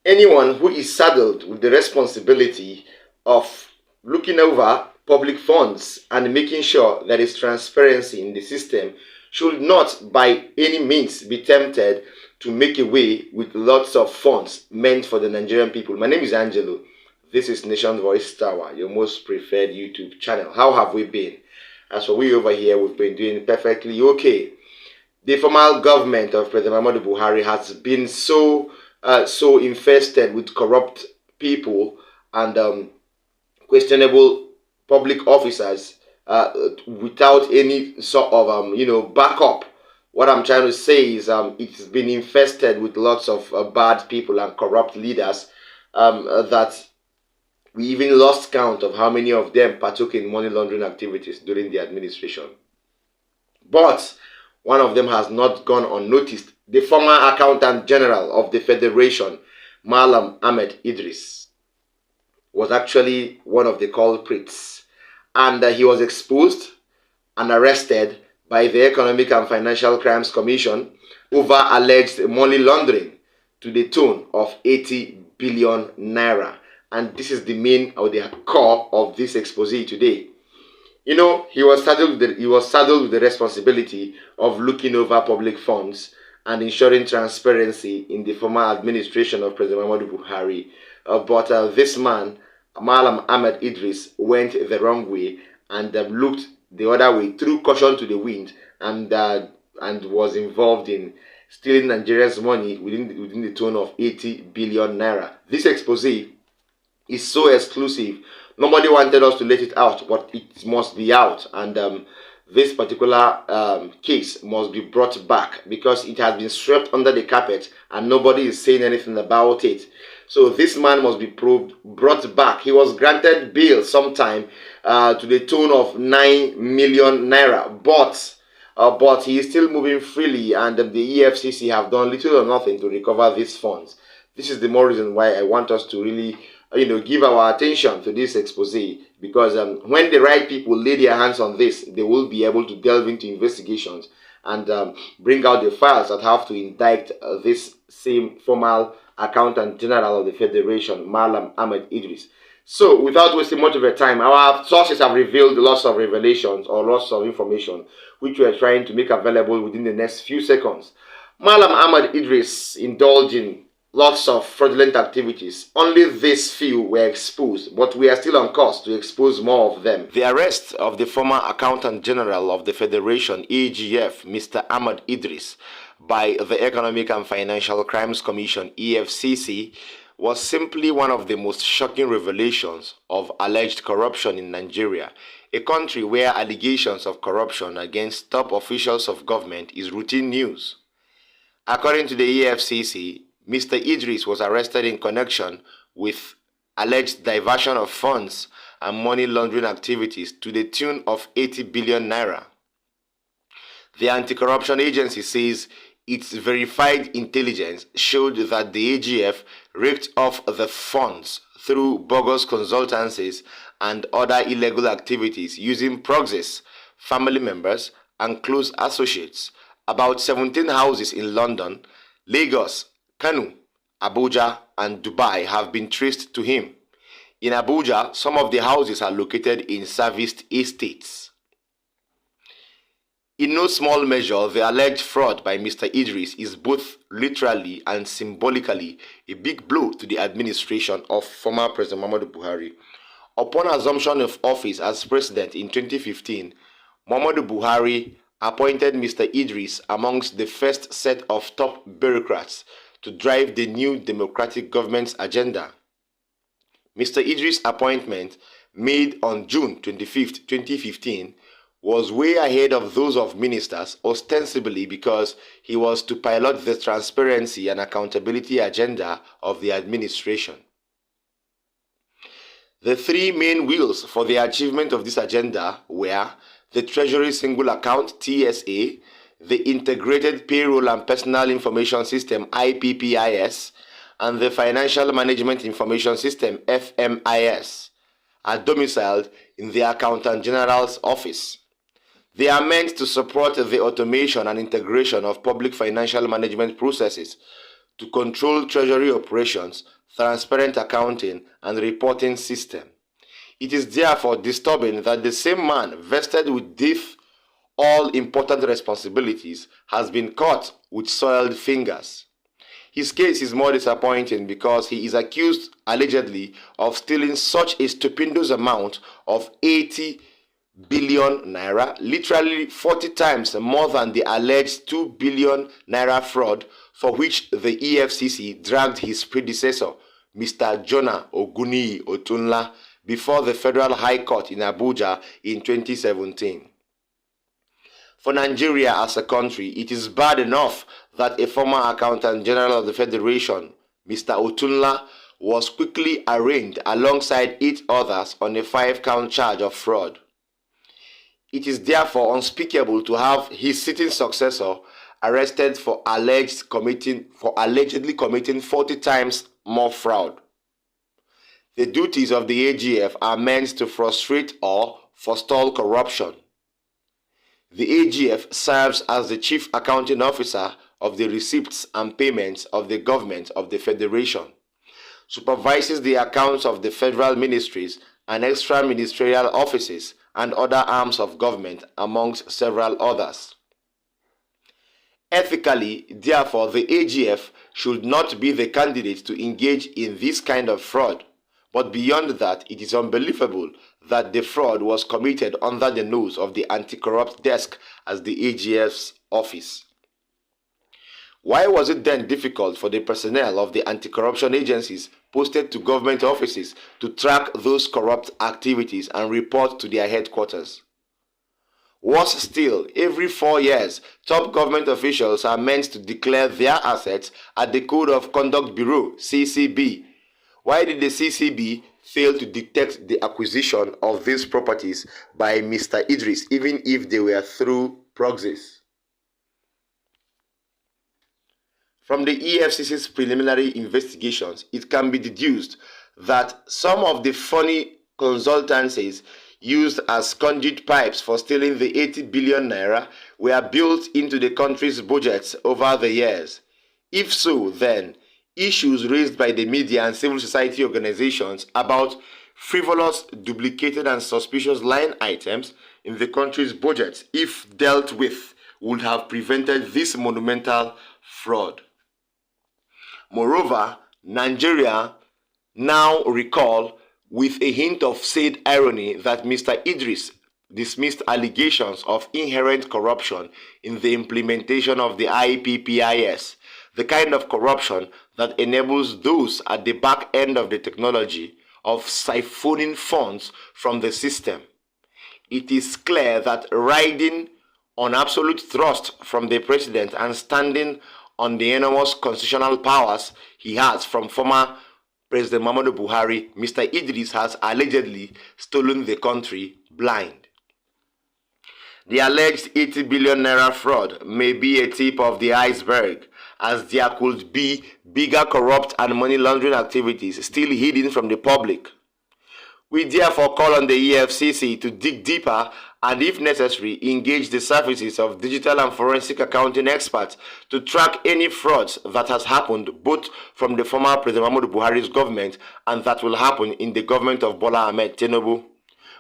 Anyone who is saddled with the responsibility of looking over public funds and making sure there is transparency in the system should not by any means be tempted to make away with lots of funds meant for the Nigerian people. My name is Angelo. This is Nation Voice Tower, your most preferred YouTube channel. How have we been? As for we over here, we've been doing perfectly okay. The former government of President Muhammadu Buhari has been so infested with corrupt people and questionable public officers without any sort of backup. What I'm trying to say is it's been infested with lots of bad people and corrupt leaders that we even lost count of how many of them partook in money laundering activities during the administration. But one of them has not gone unnoticed. The former Accountant General of the Federation, Malam Ahmed Idris, was actually one of the culprits. And he was exposed and arrested by the Economic and Financial Crimes Commission over alleged money laundering to the tune of 80 billion naira. And this is the main or the core of this expose today. You know, he was saddled with the responsibility of looking over public funds and ensuring transparency in the former administration of President Muhammadu Buhari. But this man, Malam Ahmed Idris, went the wrong way and looked the other way, threw caution to the wind, and was involved in stealing Nigeria's money within the tone of 80 billion naira. This expose is so exclusive. Nobody wanted us to let it out, but it must be out. And this particular case must be brought back because it has been swept under the carpet and nobody is saying anything about it. So this man must be brought back. He was granted bail sometime to the tune of 9 million naira, but he is still moving freely, and the EFCC have done little or nothing to recover these funds. This is the more reason why I want us to really give our attention to this expose, because when the right people lay their hands on this, they will be able to delve into investigations and bring out the files that have to indict this same former Accountant General of the Federation, Malam Ahmed Idris. So, without wasting much of your time, our sources have revealed lots of revelations or lots of information which we are trying to make available within the next few seconds. Malam Ahmed Idris indulged in lots of fraudulent activities. Only these few were exposed, but we are still on course to expose more of them. The arrest of the former Accountant General of the Federation, AGF, Mr. Ahmed Idris, by the Economic and Financial Crimes Commission, EFCC, was simply one of the most shocking revelations of alleged corruption in Nigeria, a country where allegations of corruption against top officials of government is routine news. According to the EFCC, Mr. Idris was arrested in connection with alleged diversion of funds and money laundering activities to the tune of 80 billion naira. The anti-corruption agency says its verified intelligence showed that the AGF raked off the funds through bogus consultancies and other illegal activities using proxies, family members, and close associates. About 17 houses in London, Lagos, Kano, Abuja, and Dubai have been traced to him. In Abuja, some of the houses are located in serviced estates. In no small measure, the alleged fraud by Mr. Idris is both literally and symbolically a big blow to the administration of former President Muhammadu Buhari. Upon assumption of office as president in 2015, Muhammadu Buhari appointed Mr. Idris amongst the first set of top bureaucrats to drive the new democratic government's agenda. Mr. Idris' appointment, made on June 25, 2015, was way ahead of those of ministers, ostensibly because he was to pilot the transparency and accountability agenda of the administration. The three main wheels for the achievement of this agenda were the Treasury Single Account (TSA), the Integrated Payroll and Personal Information System (IPPIS), and the Financial Management Information System (FMIS), are domiciled in the Accountant General's office. They are meant to support the automation and integration of public financial management processes to control treasury operations, transparent accounting, and reporting system. It is therefore disturbing that the same man vested with these all important responsibilities has been caught with soiled fingers. His case is more disappointing because he is accused allegedly of stealing such a stupendous amount of 80 billion naira, literally 40 times more than the alleged 2 billion naira fraud for which the EFCC dragged his predecessor, Mr. Jonah Oguni Otunla, before the Federal High Court in Abuja in 2017. For Nigeria as a country, it is bad enough that a former Accountant General of the Federation, Mr. Otunla, was quickly arraigned alongside 8 others on a 5-count charge of fraud. It is therefore unspeakable to have his sitting successor arrested for allegedly committing 40 times more fraud. The duties of the AGF are meant to frustrate or forestall corruption. The AGF serves as the chief accounting officer of the receipts and payments of the government of the Federation, supervises the accounts of the federal ministries and extra ministerial offices and other arms of government, amongst several others. Ethically, therefore, the AGF should not be the candidate to engage in this kind of fraud, but beyond that, it is unbelievable that the fraud was committed under the nose of the anti-corrupt desk as the AGF's office. Why was it then difficult for the personnel of the anti-corruption agencies posted to government offices to track those corrupt activities and report to their headquarters? Worse still, every 4 years, top government officials are meant to declare their assets at the Code of Conduct Bureau, CCB. Why did the CCB fail to detect the acquisition of these properties by Mr. Idris, even if they were through proxies? From the EFCC's preliminary investigations, it can be deduced that some of the funny consultancies used as conduit pipes for stealing the 80 billion naira were built into the country's budgets over the years. If so, then, issues raised by the media and civil society organizations about frivolous, duplicated and suspicious line items in the country's budget, if dealt with, would have prevented this monumental fraud. Moreover, Nigeria now recall with a hint of sad irony that Mr. Idris dismissed allegations of inherent corruption in the implementation of the IPPIS, the kind of corruption that enables those at the back end of the technology of siphoning funds from the system. It is clear that riding on absolute thrust from the president and standing on the enormous constitutional powers he has from former President Muhammadu Buhari, Mr. Idris has allegedly stolen the country blind. The alleged 80 billion naira fraud may be a tip of the iceberg, as there could be bigger corrupt and money laundering activities still hidden from the public. We therefore call on the EFCC to dig deeper and, if necessary, engage the services of digital and forensic accounting experts to track any frauds that has happened both from the former President Muhammadu Buhari's government and that will happen in the government of Bola Ahmed Tinubu.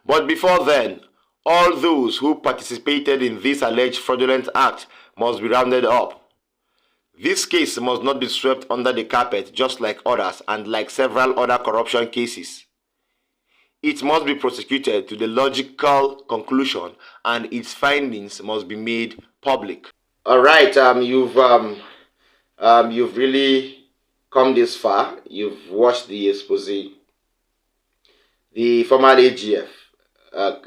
But before then, all those who participated in this alleged fraudulent act must be rounded up. This case must not be swept under the carpet just like others and like several other corruption cases. It must be prosecuted to the logical conclusion, and its findings must be made public. All right, you've really come this far. You've watched the expose. The former AGF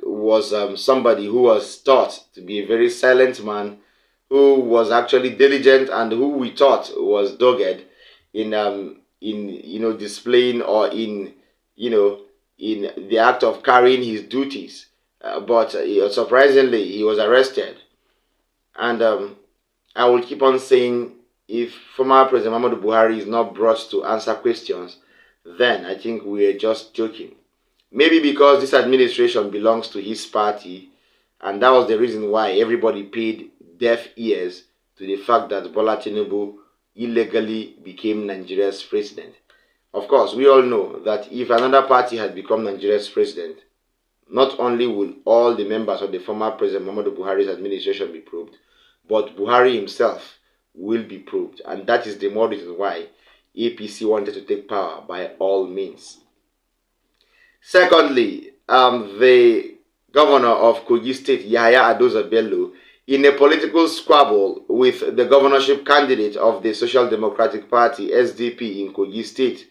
was somebody who was thought to be a very silent man, who was actually diligent and who we thought was dogged in displaying or in the act of carrying his duties. But surprisingly, he was arrested. And I will keep on saying, if former President Muhammadu Buhari is not brought to answer questions, then I think we are just joking. Maybe because this administration belongs to his party, and that was the reason why everybody paid deaf ears to the fact that Bola Tinubu illegally became Nigeria's president. Of course, we all know that if another party had become Nigeria's president, not only will all the members of the former President Muhammadu Buhari's administration be probed, but Buhari himself will be probed. And that is the more reason why APC wanted to take power by all means. Secondly, the governor of Kogi State, Yahaya Adoza Bello, in a political squabble with the governorship candidate of the Social Democratic Party, SDP, in Kogi State,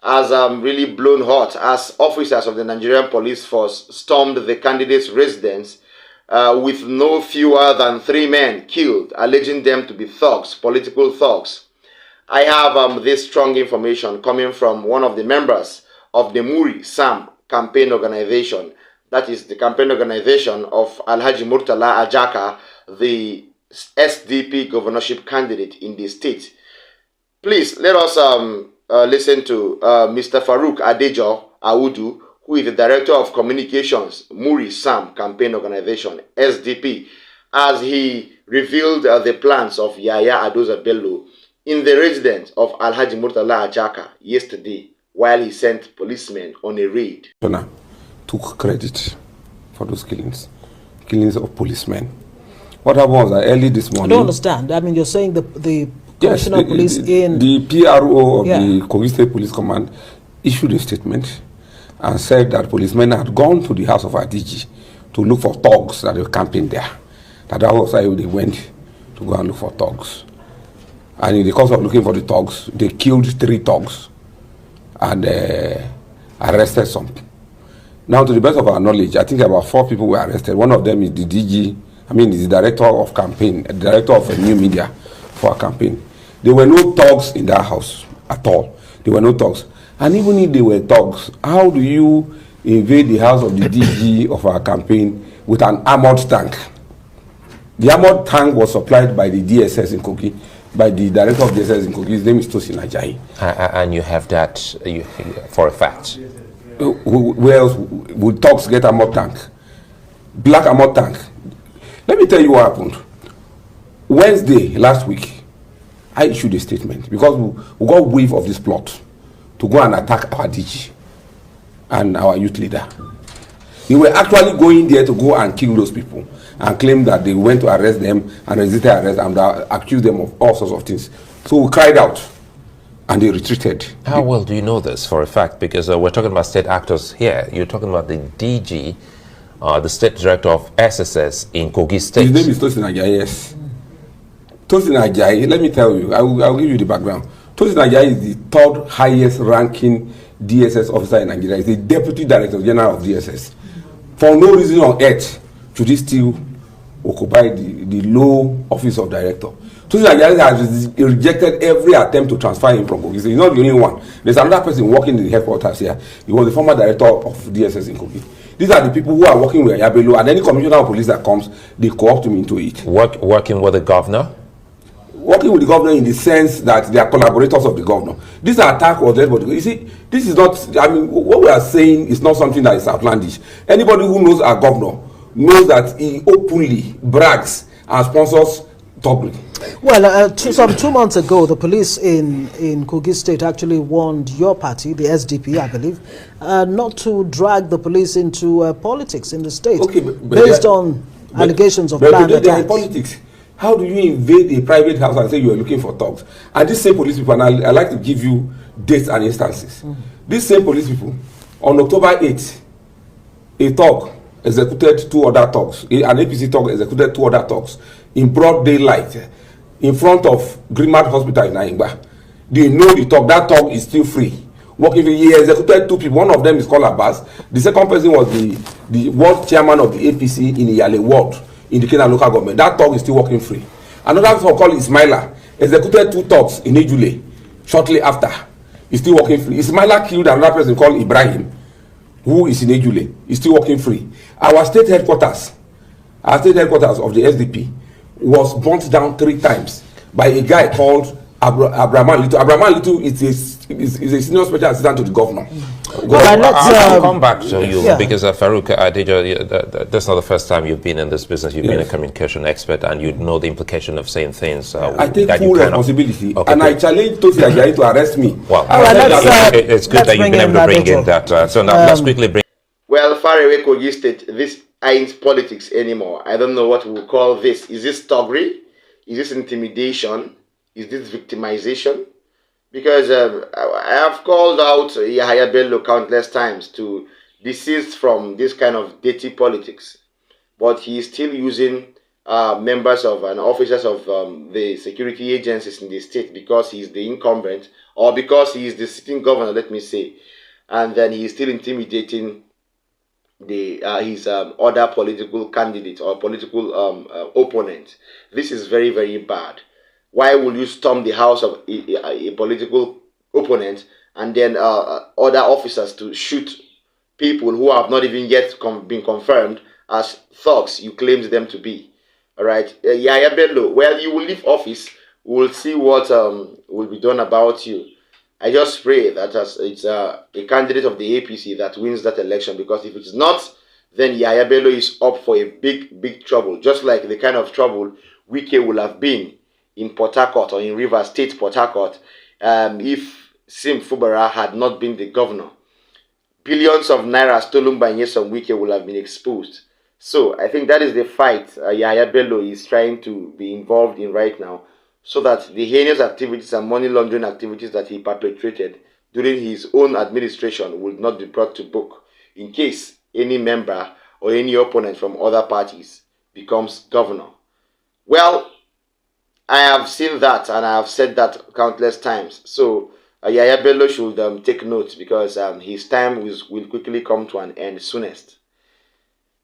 has really blown hot as officers of the Nigerian police force stormed the candidate's residence with no fewer than 3 men killed, alleging them to be thugs, political thugs. I have this strong information coming from one of the members of the Muri Sam campaign organization. That is the campaign organization of Alhaji Murtala Ajaka, the SDP governorship candidate in the state. Please let us listen to Mr. Farouk Adejo Audu, who is the Director of Communications, Muri Sam Campaign Organization, SDP, as he revealed the plans of Yahaya Adoza Bello in the residence of Alhaji Murtala Ajaka yesterday while he sent policemen on a raid. Took credit for those killings of policemen. What happened was that early this morning... I don't understand. I mean, you're saying the Commissioner of Police in... The PRO of the Kogi State Police Command issued a statement and said that policemen had gone to the house of our DG to look for thugs that were camping there. That was why they went to go and look for thugs. And in the course of looking for the thugs, they killed 3 thugs and arrested some. Now, to the best of our knowledge, I think about 4 people were arrested. One of them is the DG, is the director of campaign, the director of a new media for our campaign. There were no thugs in that house at all. There were no thugs. And even if they were thugs, how do you invade the house of the DG of our campaign with an armored tank? The armored tank was supplied by the DSS in Kogi, by the director of DSS in Kogi. His name is Tosin Ajayi. And you have that for a fact? Where else would thugs get armored tank? Black armored tank. Let me tell you what happened. Wednesday last week, I issued a statement because we got wave of this plot to go and attack our DG and our youth leader. They were actually going there to go and kill those people and claim that they went to arrest them and resisted arrest and accused them of all sorts of things. So we cried out and they retreated. How well do you know this for a fact? Because we're talking about state actors here. You're talking about the DG, the state director of SSS in Kogi State. His name is Tosin Ajayi, yes. Tosin Ajayi, let me tell you, I'll give you the background. Tosin Ajayi is the 3rd highest ranking DSS officer in Nigeria. He's the Deputy Director General of DSS. For no reason on earth should he still occupy the low office of director. Tosin Ajayi has rejected every attempt to transfer him from Kogi. He's not the only one. There's another person working in the headquarters here. He was the former director of DSS in Kogi. These are the people who are working with Yabelo, and any commissioner of police that comes, they co-opt him into it. Working with the governor? Working with the governor in the sense that they are collaborators of the governor. This attack was led by the... You see, this is not... what we are saying is not something that is outlandish. Anybody who knows our governor knows that he openly brags and sponsors thuggery. Well, some 2 months ago, the police in Kogi State actually warned your party, the SDP, I believe, not to drag the police into politics in the state, based on allegations of planned attacks. They are in politics. How do you invade a private house and say you are looking for thugs? And these same police people, and I like to give you dates and instances. These same police people, on October 8th, a thug executed 2 other thugs. An APC thug executed 2 other thugs in broad daylight in front of Grimmad Hospital in Aingba. They know the thug. That thug is still free. He executed 2 people. One of them is called Abbas. The second person was the ward chairman of the APC in Iyale ward in the Kenya local government. That thug is still working free. Another thug called Ismaila executed 2 thugs in Ejule shortly after. He's still working free. Ismaila killed another person called Ibrahim, who is in Ejule. He's still working free. Our state headquarters of the SDP was burnt down 3 times by a guy called Abraham Litu. Abraham Litu is a senior special assistant to the governor. I'll come back to you because Farouk Adejo, that's not the first time you've been in this business. You've been a communication expert, and you know the implication of saying things. I take full responsibility, and I challenge Tosi Ajayi to arrest me. Well, it's good that you've been able to bring in that. So now let's quickly bring. Well, far away Kogi State, this ain't politics anymore. I don't know what we'll call this. Is this thuggery? Is this intimidation? Is this victimization? Because I have called out Yahaya Bello countless times to desist from this kind of dirty politics. But he is still using members of and officers of the security agencies in the state because he is the incumbent or because he is the sitting governor, let me say. And then he is still intimidating his other political candidate or political opponent. This is very, very bad. Why will you storm the house of a political opponent and then order officers to shoot people who have not even yet been confirmed as thugs you claimed them to be? All right, Yahaya Bello, well, you will leave office. We'll see what will be done about you. I just pray that it's a candidate of the APC that wins that election, because if it's not, then Yahaya Bello is up for a big, big trouble, just like the kind of trouble Wike will have been in Port Harcourt or in Rivers State, Port Harcourt, if Sim Fubara had not been the governor. Billions of naira stolen by Nyesom Wike will have been exposed. So I think that is the fight Yahaya Bello is trying to be involved in right now, so that the heinous activities and money laundering activities that he perpetrated during his own administration will not be brought to book in case any member or any opponent from other parties becomes governor. Well, I have seen that and I have said that countless times. So Yahaya Bello should take note, because his time will quickly come to an end soonest.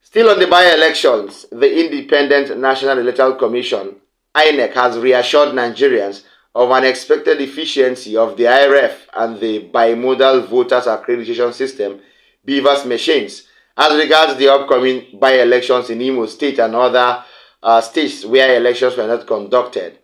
Still on the by-elections, the Independent National Electoral Commission, INEC, has reassured Nigerians of an expected efficiency of the IRF and the bimodal voters accreditation system, BVAS machines, as regards the upcoming by-elections in Imo State and other states where elections were not conducted.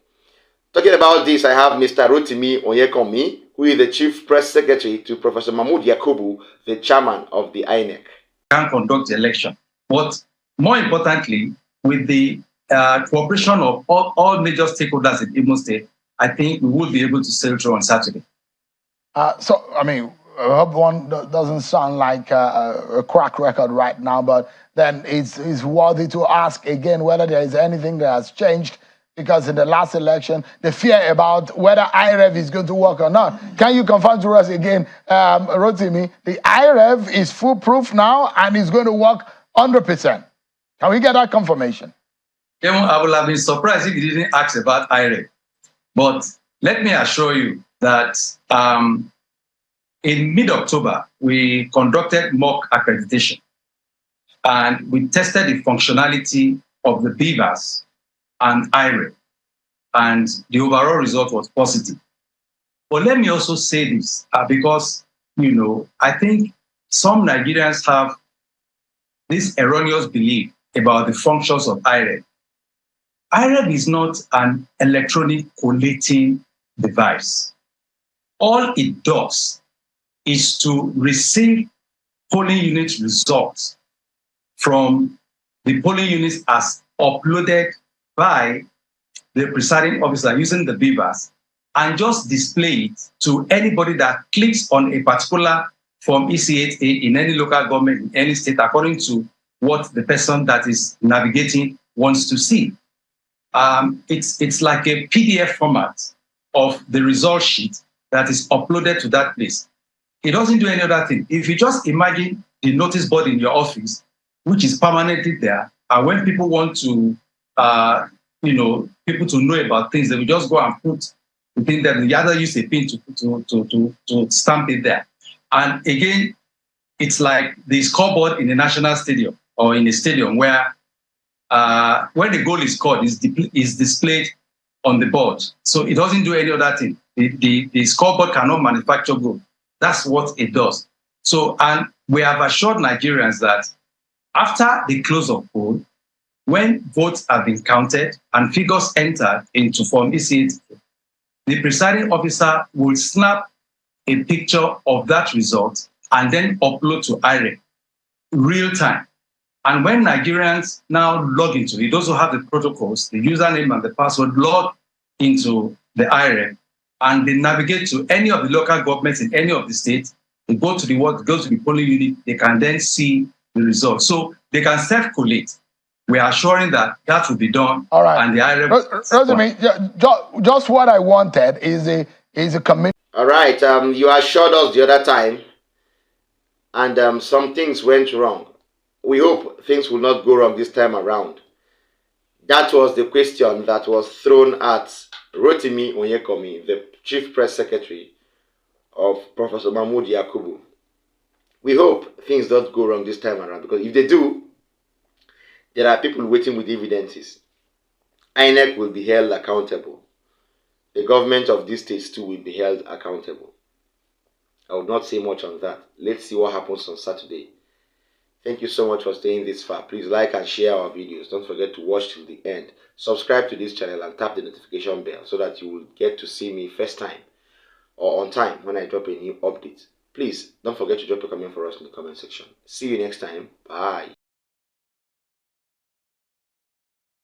Talking about this, I have Mr. Rotimi Onyekomi, who is the Chief Press Secretary to Professor Mahmoud Yakubu, the Chairman of the INEC. Can conduct the election, but more importantly, with the cooperation of all major stakeholders in Imo State, I think we will be able to sail through on Saturday. So, I mean, I hope one doesn't sound like a crack record right now, but then it's worthy to ask again whether there is anything that has changed, because in the last election, the fear about whether IREV is going to work or not. Can you confirm to us again, Rotimi, the IREV is foolproof now and is going to work 100%? Can we get that confirmation? I would have been surprised if you didn't ask about IREV. But let me assure you that in mid-October, we conducted mock accreditation, and we tested the functionality of the BVAS and IREV, and the overall result was positive. But let me also say this, because, I think some Nigerians have this erroneous belief about the functions of IREV. IREV is not an electronic collating device. All it does is to receive polling unit results from the polling units as uploaded by the presiding officer using the BVAS, and just display it to anybody that clicks on a particular Form EC8A in any local government, in any state, according to what the person that is navigating wants to see. It's like a PDF format of the result sheet that is uploaded to that place. It doesn't do any other thing. If you just imagine the notice board in your office, which is permanently there, and when people want to, people to know about things, they will just go and put the thing there. The other use a pin to stamp it there. And again, it's like the scoreboard in a national stadium or in a stadium where when the goal is scored, is displayed on the board. So it doesn't do any other thing. The scoreboard cannot manufacture goal. That's what it does. So, and we have assured Nigerians that after the close of poll, when votes have been counted and figures entered into Form EC8, the presiding officer will snap a picture of that result and then upload to IREC real time. And when Nigerians now log into it, those who have the protocols, the username and the password, log into the IREC, and they navigate to any of the local governments in any of the states, they go to the polling unit, they can then see the results. So they can self-collate. We are assuring that that will be done. All right. And the IREC... just what I wanted is a commitment. All right. You assured us the other time, and some things went wrong. We hope things will not go wrong this time around. That was the question that was thrown at Rotimi Onyekomi, the Chief Press Secretary of Professor Mahmoud Yakubu. We hope things don't go wrong this time around, because if they do, there are people waiting with evidences. INEC will be held accountable. The government of these states too will be held accountable. I will not say much on that. Let's see what happens on Saturday. Thank you so much for staying this far. Please like and share our videos. Don't forget to watch till the end. Subscribe to this channel and tap the notification bell so that you will get to see me first time or on time when I drop a new update. Please don't forget to drop a comment for us in the comment section. See you next time. Bye.